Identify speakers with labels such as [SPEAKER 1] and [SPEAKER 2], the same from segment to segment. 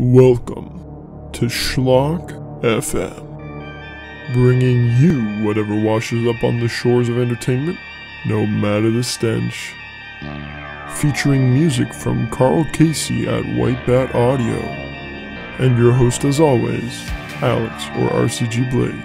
[SPEAKER 1] Welcome to ShlockFM, bringing you whatever washes up on the shores of entertainment, no matter the stench. Featuring music from Carl Casey at White Bat Audio, and your host as always, Alex or RCG Blade.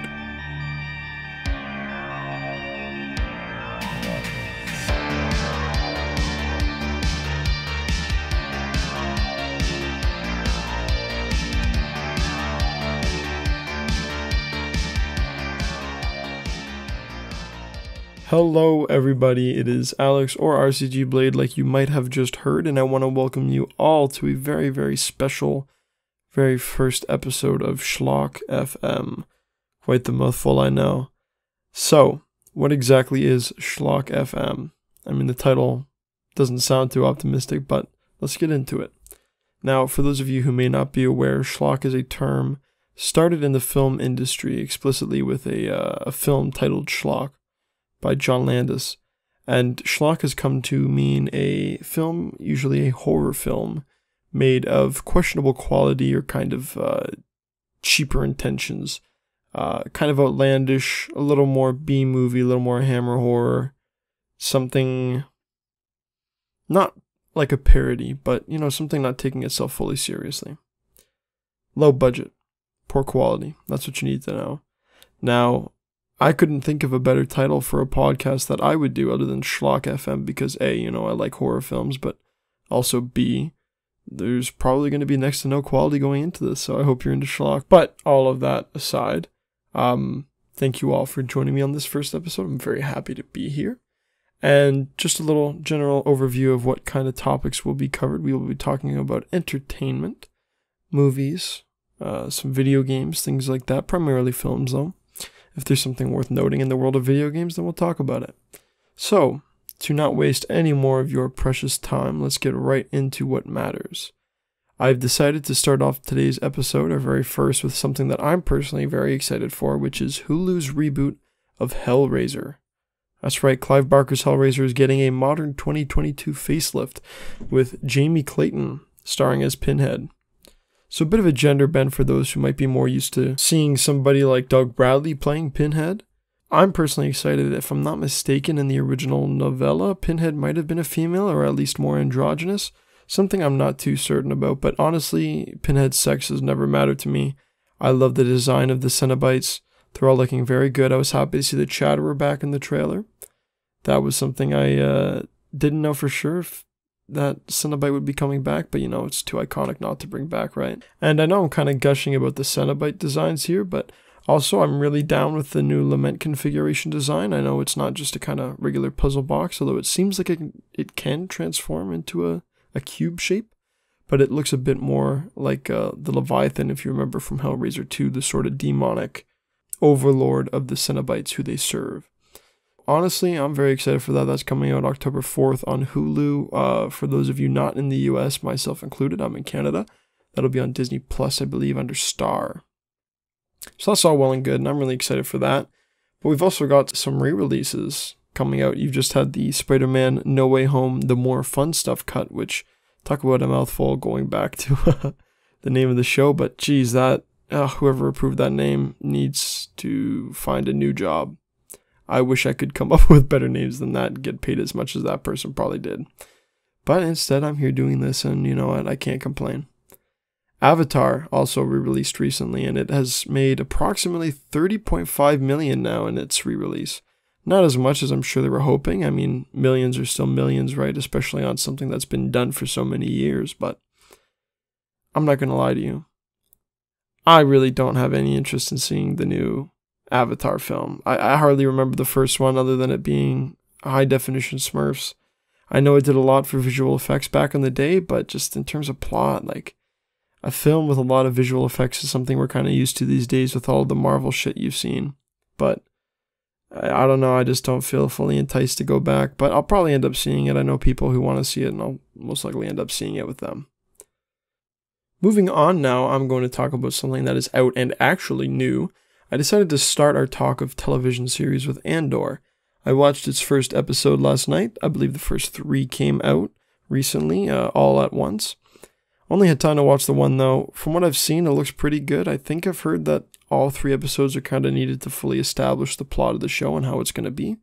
[SPEAKER 1] Hello everybody, it is Alex or RCG Blade like you might have just heard, and I want to welcome you all to a very, very special, very first episode of ShlockFM. Quite the mouthful, I know. So, what exactly is ShlockFM? I mean, the title doesn't sound too optimistic, but let's get into it. Now, for those of you who may not be aware, schlock is a term started in the film industry explicitly with a film titled Schlock by John Landis, and schlock has come to mean a film, usually a horror film, made of questionable quality or kind of cheaper intentions, kind of outlandish, a little more B-movie, a little more hammer horror, something not like a parody, but, you know, something not taking itself fully seriously. Low budget, poor quality, that's what you need to know. Now, I couldn't think of a better title for a podcast that I would do other than ShlockFM because A, you know, I like horror films, but also B, there's probably going to be next to no quality going into this, so I hope you're into schlock. But all of that aside, thank you all for joining me on this first episode. I'm very happy to be here. And just a little general overview of what kind of topics will be covered. We will be talking about entertainment, movies, some video games, things like that, primarily films though. If there's something worth noting in the world of video games, then we'll talk about it. So, to not waste any more of your precious time, let's get right into what matters. I've decided to start off today's episode, our very first, with something that I'm personally very excited for, which is Hulu's reboot of Hellraiser. That's right, Clive Barker's Hellraiser is getting a modern 2022 facelift, with Jamie Clayton starring as Pinhead. So a bit of a gender bend for those who might be more used to seeing somebody like Doug Bradley playing Pinhead. I'm personally excited. If I'm not mistaken, in the original novella, Pinhead might have been a female or at least more androgynous. Something I'm not too certain about, but honestly, Pinhead's sex has never mattered to me. I love the design of the Cenobites. They're all looking very good. I was happy to see the Chatterer back in the trailer. That was something I didn't know for sure if that Cenobite would be coming back, but you know, it's too iconic not to bring back, right? And I know I'm kind of gushing about the Cenobite designs here, but also I'm really down with the new Lament configuration design. I know it's not just a kind of regular puzzle box, although it seems like it can transform into a cube shape, but it looks a bit more like the Leviathan, if you remember from Hellraiser 2, the sort of demonic overlord of the Cenobites who they serve. Honestly, I'm very excited for that. That's coming out October 4th on Hulu. For those of you not in the US, myself included, I'm in Canada. That'll be on Disney Plus, I believe, under Star. So that's all well and good, and I'm really excited for that. But we've also got some re-releases coming out. You've just had the Spider-Man No Way Home, the More Fun Stuff cut, which, talk about a mouthful going back to the name of the show, but geez, that whoever approved that name needs to find a new job. I wish I could come up with better names than that and get paid as much as that person probably did. But instead, I'm here doing this, and you know what? I can't complain. Avatar also re-released recently, and it has made approximately $30.5 million now in its re-release. Not as much as I'm sure they were hoping. I mean, millions are still millions, right? Especially on something that's been done for so many years, but I'm not going to lie to you. I really don't have any interest in seeing the new Avatar film. I hardly remember the first one other than it being high definition Smurfs. I know it did a lot for visual effects back in the day, but just in terms of plot, like a film with a lot of visual effects is something we're kind of used to these days with all the Marvel shit you've seen. But I don't know, I just don't feel fully enticed to go back, but I'll probably end up seeing it. I know people who want to see it, and I'll most likely end up seeing it with them. Moving on now, I'm going to talk about something that is out and actually new. I decided to start our talk of television series with Andor. I watched its first episode last night. I believe the first 3 came out recently, all at once. Only had time to watch the one though. From what I've seen, it looks pretty good. I think I've heard that all 3 episodes are kind of needed to fully establish the plot of the show and how it's going to be.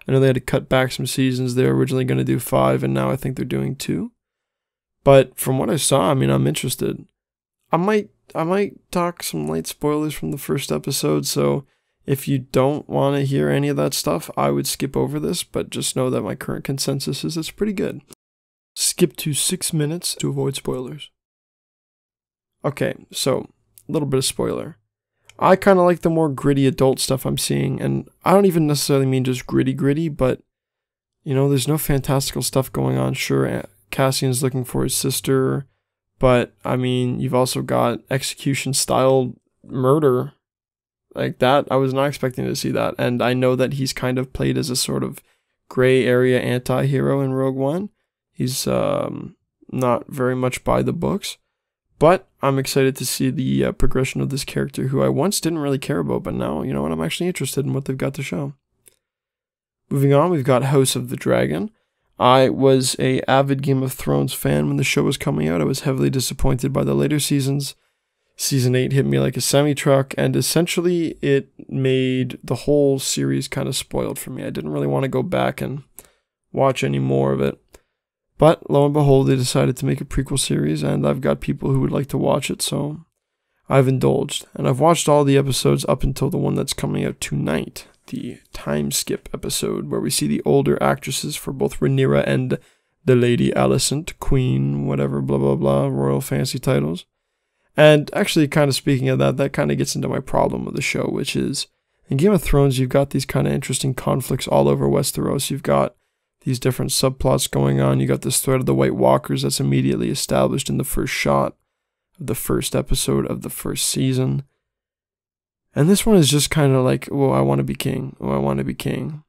[SPEAKER 1] I know they had to cut back some seasons. They were originally going to do 5, and now I think they're doing 2. But from what I saw, I mean, I'm interested. I might talk some light spoilers from the first episode, so if you don't want to hear any of that stuff, I would skip over this, but just know that my current consensus is it's pretty good. Skip to 6 minutes to avoid spoilers. Okay, so, a little bit of spoiler. I kind of like the more gritty adult stuff I'm seeing, and I don't even necessarily mean just gritty, but, you know, there's no fantastical stuff going on. Sure, Cassian's looking for his sister, but, I mean, you've also got execution-style murder. Like that, I was not expecting to see that, and I know that he's kind of played as a sort of gray area anti-hero in Rogue One. He's not very much by the books. But I'm excited to see the progression of this character who I once didn't really care about, but now, you know what, I'm actually interested in what they've got to show. Moving on, we've got House of the Dragon. I was an avid Game of Thrones fan when the show was coming out. I was heavily disappointed by the later seasons. Season 8 hit me like a semi-truck, and essentially it made the whole series kind of spoiled for me. I didn't really want to go back and watch any more of it. But lo and behold, they decided to make a prequel series, and I've got people who would like to watch it, so I've indulged. And I've watched all the episodes up until the one that's coming out tonight, the time skip episode, where we see the older actresses for both Rhaenyra and the Lady Alicent, Queen, whatever, blah, blah, blah, royal fancy titles. And actually, kind of speaking of that, that kind of gets into my problem with the show, which is, in Game of Thrones, you've got these kind of interesting conflicts all over Westeros. You've got these different subplots going on. You got this threat of the White Walkers that's immediately established in the first shot of the first episode of the first season. And this one is just kind of like, oh, I want to be king. Oh, I want to be king.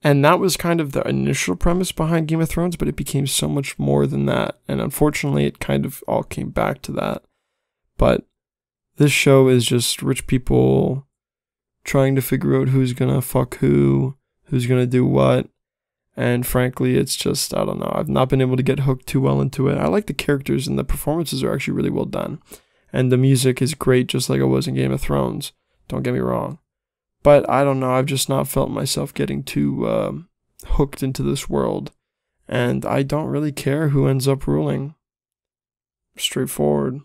[SPEAKER 1] And that was kind of the initial premise behind Game of Thrones, but it became so much more than that. And unfortunately, it kind of all came back to that. But this show is just rich people trying to figure out who's going to fuck who's going to do what. And frankly, it's just, I don't know, I've not been able to get hooked too well into it. I like the characters, and the performances are actually really well done. And the music is great, just like it was in Game of Thrones. Don't get me wrong. But I don't know, I've just not felt myself getting too hooked into this world. And I don't really care who ends up ruling. Straightforward.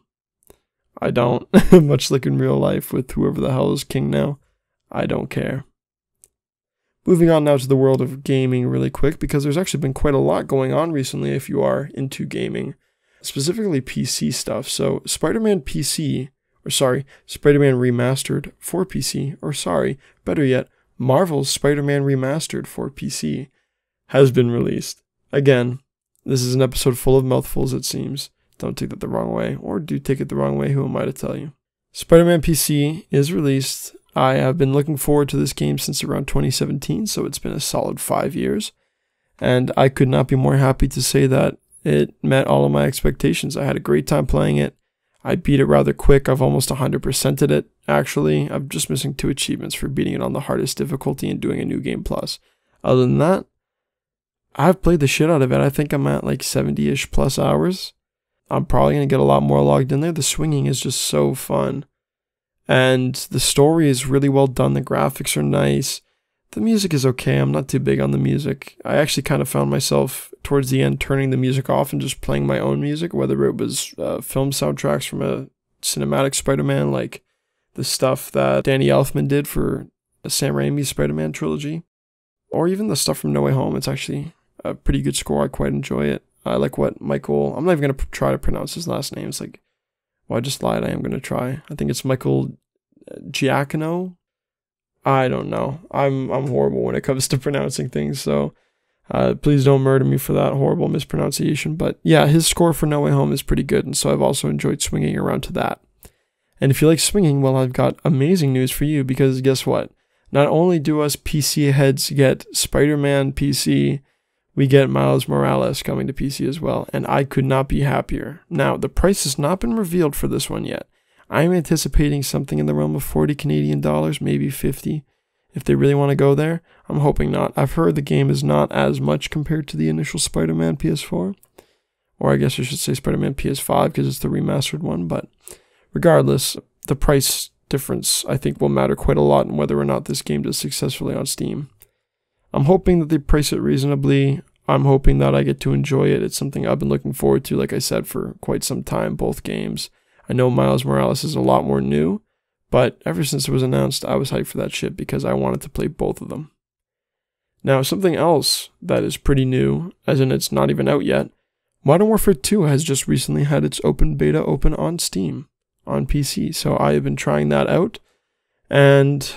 [SPEAKER 1] I don't. Much like in real life with whoever the hell is king now. I don't care. Moving on now to the world of gaming really quick, because there's actually been quite a lot going on recently if you are into gaming, specifically PC stuff. So Spider-Man Remastered for PC, or sorry, better yet, Marvel's Spider-Man Remastered for PC has been released. Again, this is an episode full of mouthfuls, it seems. Don't take that the wrong way, or do take it the wrong way, who am I to tell you? Spider-Man PC is released. I have been looking forward to this game since around 2017, so it's been a solid 5 years. And I could not be more happy to say that it met all of my expectations. I had a great time playing it. I beat it rather quick. I've almost 100%ed it, actually. I'm just missing 2 achievements for beating it on the hardest difficulty and doing a New Game Plus. Other than that, I've played the shit out of it. I think I'm at like 70-ish plus hours. I'm probably going to get a lot more logged in there. The swinging is just so fun. And the story is really well done. The graphics are nice. The music is okay. I'm not too big on the music. I actually kind of found myself towards the end turning the music off and just playing my own music, whether it was film soundtracks from a cinematic Spider-Man, like the stuff that Danny Elfman did for Sam Raimi's Spider-Man trilogy, or even the stuff from No Way Home. It's actually a pretty good score. I quite enjoy it. I like what Michael... I'm not even going to try to pronounce his last name. It's like... Well, I just lied. I am going to try. I think it's Michael Giacchino. I don't know. I'm horrible when it comes to pronouncing things, so please don't murder me for that horrible mispronunciation. But yeah, his score for No Way Home is pretty good, and so I've also enjoyed swinging around to that. And if you like swinging, well, I've got amazing news for you, because guess what? Not only do us PC heads get Spider-Man PC, we get Miles Morales coming to PC as well, and I could not be happier. Now, the price has not been revealed for this one yet. I'm anticipating something in the realm of 40 Canadian dollars, maybe 50. If they really want to go there, I'm hoping not. I've heard the game is not as much compared to the initial Spider-Man PS4, Or I guess I should say Spider-Man PS5 because it's the remastered one. But regardless, the price difference I think will matter quite a lot in whether or not this game does successfully on Steam. I'm hoping that they price it reasonably. I'm hoping that I get to enjoy it. It's something I've been looking forward to, like I said, for quite some time, both games. I know Miles Morales is a lot more new, but ever since it was announced, I was hyped for that shit because I wanted to play both of them. Now, something else that is pretty new, as in it's not even out yet, Modern Warfare 2 has just recently had its open beta open on Steam, on PC, so I have been trying that out, and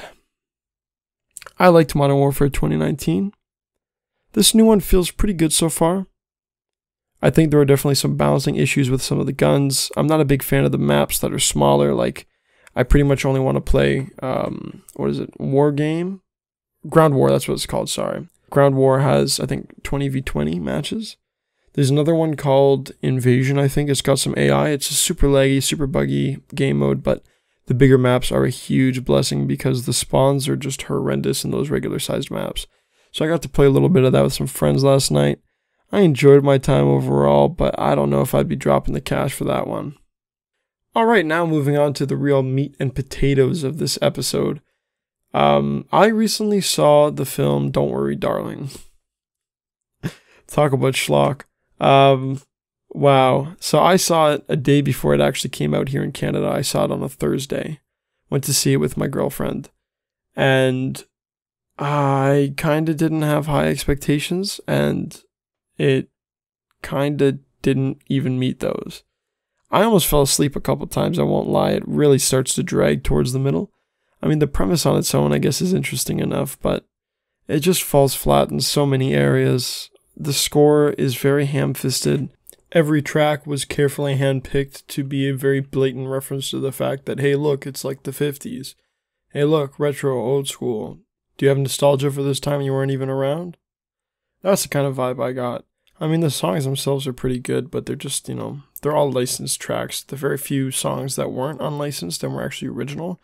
[SPEAKER 1] I liked Modern Warfare 2019. This new one feels pretty good so far. I think there are definitely some balancing issues with some of the guns. I'm not a big fan of the maps that are smaller. Like, I pretty much only want to play, War Game? Ground War, that's what it's called, sorry. Ground War has, I think, 20v20 matches. There's another one called Invasion, I think. It's got some AI. It's a super laggy, super buggy game mode, but the bigger maps are a huge blessing because the spawns are just horrendous in those regular-sized maps. So I got to play a little bit of that with some friends last night. I enjoyed my time overall, but I don't know if I'd be dropping the cash for that one. Alright, now moving on to the real meat and potatoes of this episode. I recently saw the film Don't Worry, Darling. Talk about schlock. Wow. So I saw it a day before it actually came out here in Canada. I saw it on a Thursday. Went to see it with my girlfriend. And I kind of didn't have high expectations, and it kind of didn't even meet those. I almost fell asleep a couple times, I won't lie. It really starts to drag towards the middle. I mean, the premise on its own, I guess, is interesting enough, but it just falls flat in so many areas. The score is very ham-fisted. Every track was carefully handpicked to be a very blatant reference to the fact that, hey, look, it's like the 50s. Hey, look, retro, old school. Do you have nostalgia for this time you weren't even around? That's the kind of vibe I got. I mean, the songs themselves are pretty good, but they're just, they're all licensed tracks. The very few songs that weren't unlicensed and were actually original,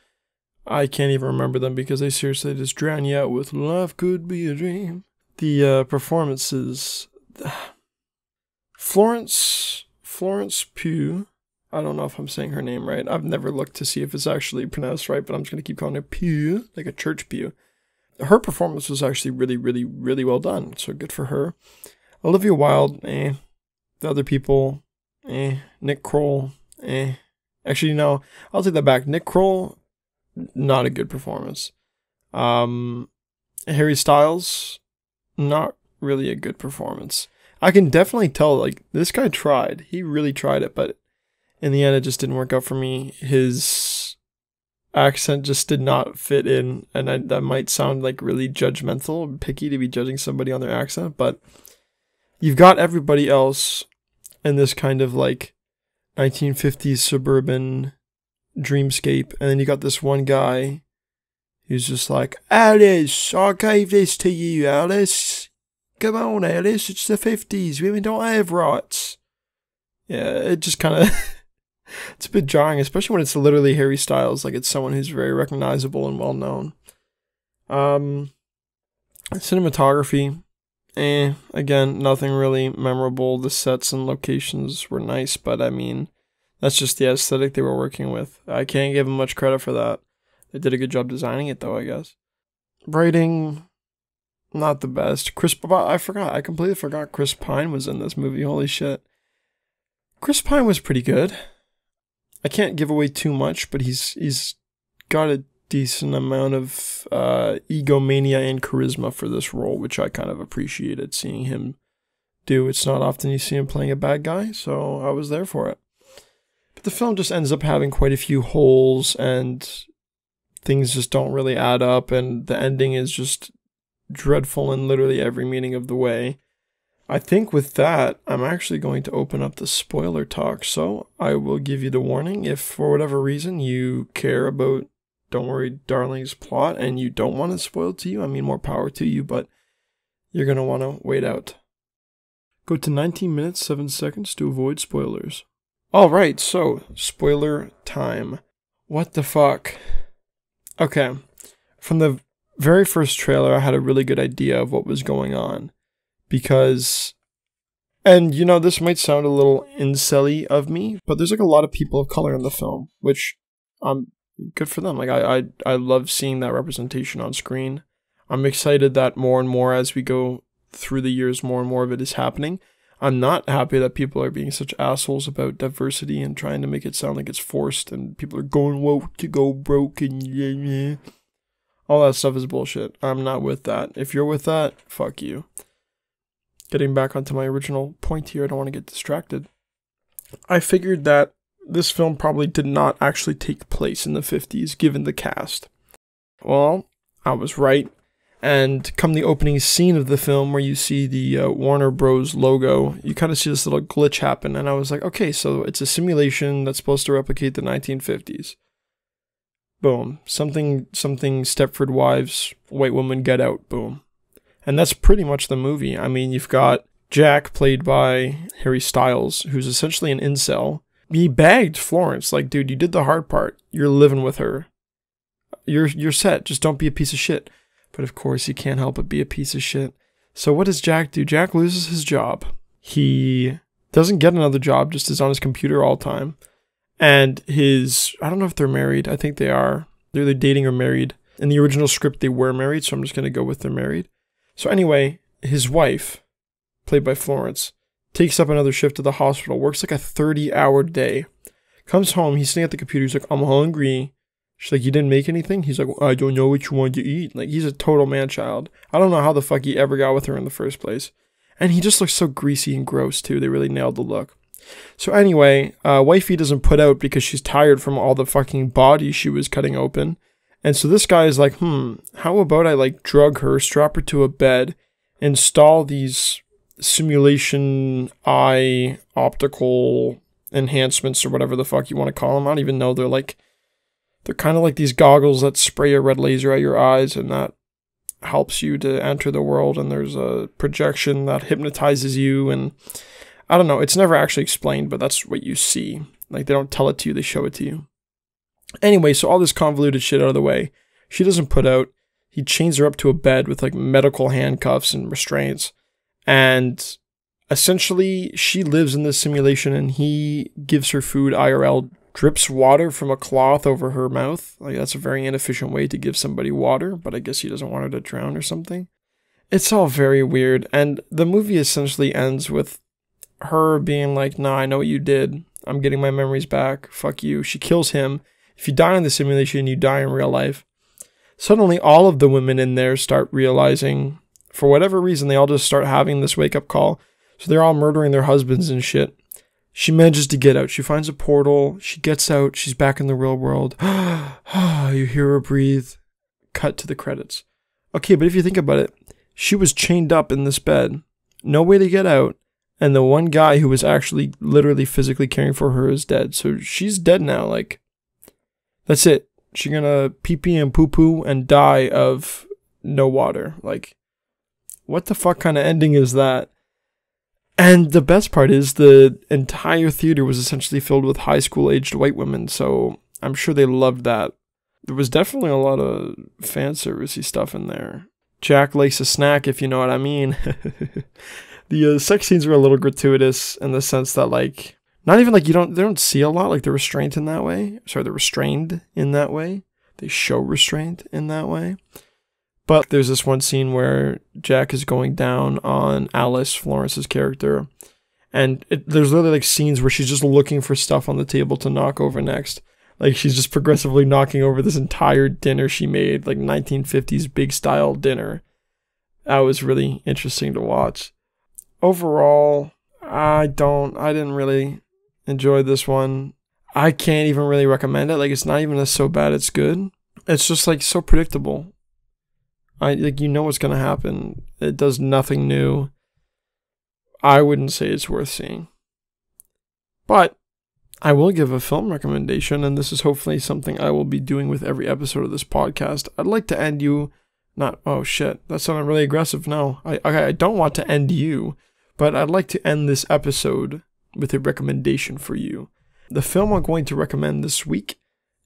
[SPEAKER 1] I can't even remember them because they seriously just drown you out with "Life Could Be a Dream." The performances, Florence Pugh, I don't know if I'm saying her name right. I've never looked to see if it's actually pronounced right, but I'm just going to keep calling her Pugh, like a church pew. Her performance was actually really, really, really well done, so good for her. Olivia Wilde, The other people, Nick Kroll, Actually, no, I'll take that back. Nick Kroll, not a good performance. Harry Styles, not really a good performance. I can definitely tell, like, this guy tried. He really tried it, but in the end, it just didn't work out for me. His accent just did not fit in, and that might sound like really judgmental, picky to be judging somebody on their accent, but you've got everybody else in this kind of like 1950s suburban dreamscape, and then you got this one guy who's just like, "Alice, I gave this to you, Alice. Come on, Alice, it's the 50s. Women don't have rights." Yeah, it just kind of it's a bit jarring, especially when it's literally Harry Styles. Like, it's someone who's very recognizable and well known. Cinematography, again, nothing really memorable. The sets and locations were nice, but I mean, that's just the aesthetic they were working with. I can't give them much credit for that. They did a good job designing it, though, I guess. Writing, not the best. I completely forgot Chris Pine was in this movie. Holy shit. Chris Pine was pretty good. I can't give away too much, but he's got a decent amount of egomania and charisma for this role, which I kind of appreciated seeing him do. It's not often you see him playing a bad guy, so I was there for it. But the film just ends up having quite a few holes, and things just don't really add up, and the ending is just dreadful in literally every meaning of the way. I think with that, I'm actually going to open up the spoiler talk, so I will give you the warning. If for whatever reason you care about Don't Worry, Darling's plot and you don't want it spoiled to you, I mean, more power to you, but you're going to want to wait out. Go to 19 minutes, 7 seconds to avoid spoilers. Alright, so, spoiler time. What the fuck? Okay, from the very first trailer, I had a really good idea of what was going on, because And, you know, this might sound a little incel-y of me, but there's like a lot of people of color in the film, which good for them. Like, I love seeing that representation on screen. I'm excited that more and more as we go through the years, more and more of it is happening. I'm not happy that people are being such assholes about diversity and trying to make it sound like it's forced and people are going woke to go broke and yeah. All that stuff is bullshit. I'm not with that. If you're with that, fuck you. Getting back onto my original point here, I don't want to get distracted. I figured that this film probably did not actually take place in the 50s, given the cast. Well, I was right. And come the opening scene of the film where you see the Warner Bros. Logo, you kind of see this little glitch happen. And I was like, okay, so it's a simulation that's supposed to replicate the 1950s. Boom. Something Stepford Wives, white woman, get out. Boom. And that's pretty much the movie. I mean, you've got Jack, played by Harry Styles, who's essentially an incel. He begged Florence, like, dude, you did the hard part. You're living with her. You're set. Just don't be a piece of shit. But of course, he can't help but be a piece of shit. So what does Jack do? Jack loses his job. He doesn't get another job, just is on his computer all the time. And I don't know if they're married. I think they are. They're either dating or married. In the original script, they were married, so I'm just going to go with they're married. So anyway, his wife, played by Florence, takes up another shift at the hospital, works like a 30-hour day. Comes home, he's sitting at the computer, he's like, I'm hungry. She's like, you didn't make anything? He's like, well, I don't know what you want to eat. Like, he's a total man-child. I don't know how the fuck he ever got with her in the first place. And he just looks so greasy and gross, too. They really nailed the look. So anyway, wifey doesn't put out because she's tired from all the fucking bodies she was cutting open. And so this guy is like, how about I, like, drug her, strap her to a bed, install these simulation eye optical enhancements or whatever the fuck you want to call them. I don't even know. They're kind of like these goggles that spray a red laser at your eyes, and that helps you to enter the world, and there's a projection that hypnotizes you, and I don't know, it's never actually explained, but that's what you see. Like, they don't tell it to you, they show it to you. Anyway, so all this convoluted shit out of the way, she doesn't put out, he chains her up to a bed with, like, medical handcuffs and restraints, and essentially, she lives in this simulation, and he gives her food IRL, drips water from a cloth over her mouth. Like, that's a very inefficient way to give somebody water, but I guess he doesn't want her to drown or something. It's all very weird, and the movie essentially ends with her being like, nah, I know what you did. I'm getting my memories back. Fuck you. She kills him. If you die in the simulation, you die in real life. Suddenly, all of the women in there start realizing, for whatever reason, they all just start having this wake-up call. So they're all murdering their husbands and shit. She manages to get out. She finds a portal. She gets out. She's back in the real world. You hear her breathe. Cut to the credits. Okay, but if you think about it, she was chained up in this bed. No way to get out. And the one guy who was actually literally physically caring for her is dead. So she's dead now. Like, that's it. She's gonna pee-pee and poo-poo and die of no water. Like, what the fuck kind of ending is that? And the best part is the entire theater was essentially filled with high school aged white women, so I'm sure they loved that. There was definitely a lot of fan servicey stuff in there. Jack likes a snack, if you know what I mean. The sex scenes were a little gratuitous in the sense that, like, not even like they don't see a lot, like they're restrained in that way. Sorry, they're restrained in that way. They show restraint in that way. But there's this one scene where Jack is going down on Alice, Florence's character, and there's literally like scenes where she's just looking for stuff on the table to knock over next. Like, she's just progressively knocking over this entire dinner she made, like 1950s big style dinner. That was really interesting to watch. Overall, I didn't really enjoy this one. I can't even really recommend it. Like, it's not even so bad it's good. It's just like so predictable. Like, you know what's going to happen. It does nothing new. I wouldn't say it's worth seeing. But I will give a film recommendation, and this is hopefully something I will be doing with every episode of this podcast. I'd like to end you... Oh shit, that sounded really aggressive. No, I don't want to end you, but I'd like to end this episode with a recommendation for you. The film I'm going to recommend this week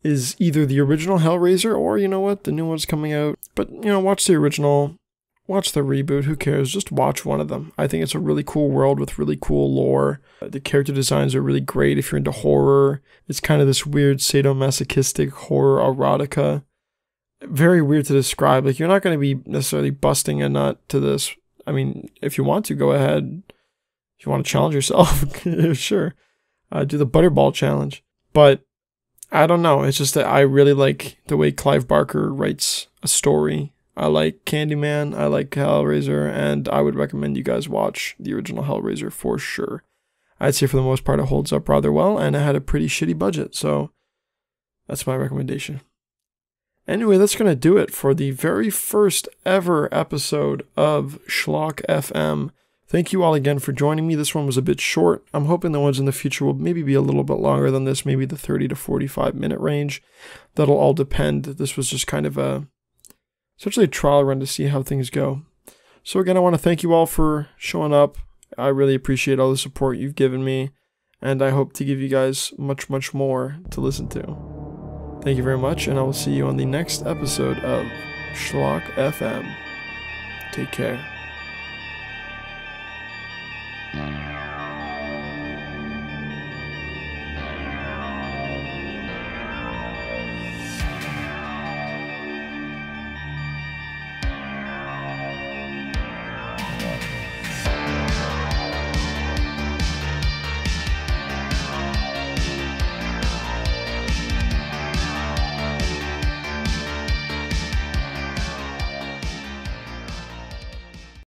[SPEAKER 1] is either the original Hellraiser or, you know what, the new one's coming out. But, you know, watch the original watch the reboot. Who cares? Just watch one of them. I think it's a really cool world with really cool lore. The character designs are really great if you're into horror. It's kind of this weird sadomasochistic horror erotica. Very weird to describe. Like, you're not going to be necessarily busting a nut to this. I mean, if you want to, go ahead. If you want to challenge yourself, sure. Do the Butterball challenge. But I don't know. It's just that I really like the way Clive Barker writes a story. I like Candyman, I like Hellraiser, and I would recommend you guys watch the original Hellraiser for sure. I'd say for the most part it holds up rather well, and it had a pretty shitty budget, so that's my recommendation. Anyway, that's going to do it for the very first ever episode of ShlockFM. Thank you all again for joining me. This one was a bit short. I'm hoping the ones in the future will maybe be a little bit longer than this, maybe the 30 to 45 minute range. That'll all depend. This was just kind of essentially a trial run to see how things go. So again, I want to thank you all for showing up. I really appreciate all the support you've given me, and I hope to give you guys much, much more to listen to. Thank you very much, and I will see you on the next episode of ShlockFM. Take care.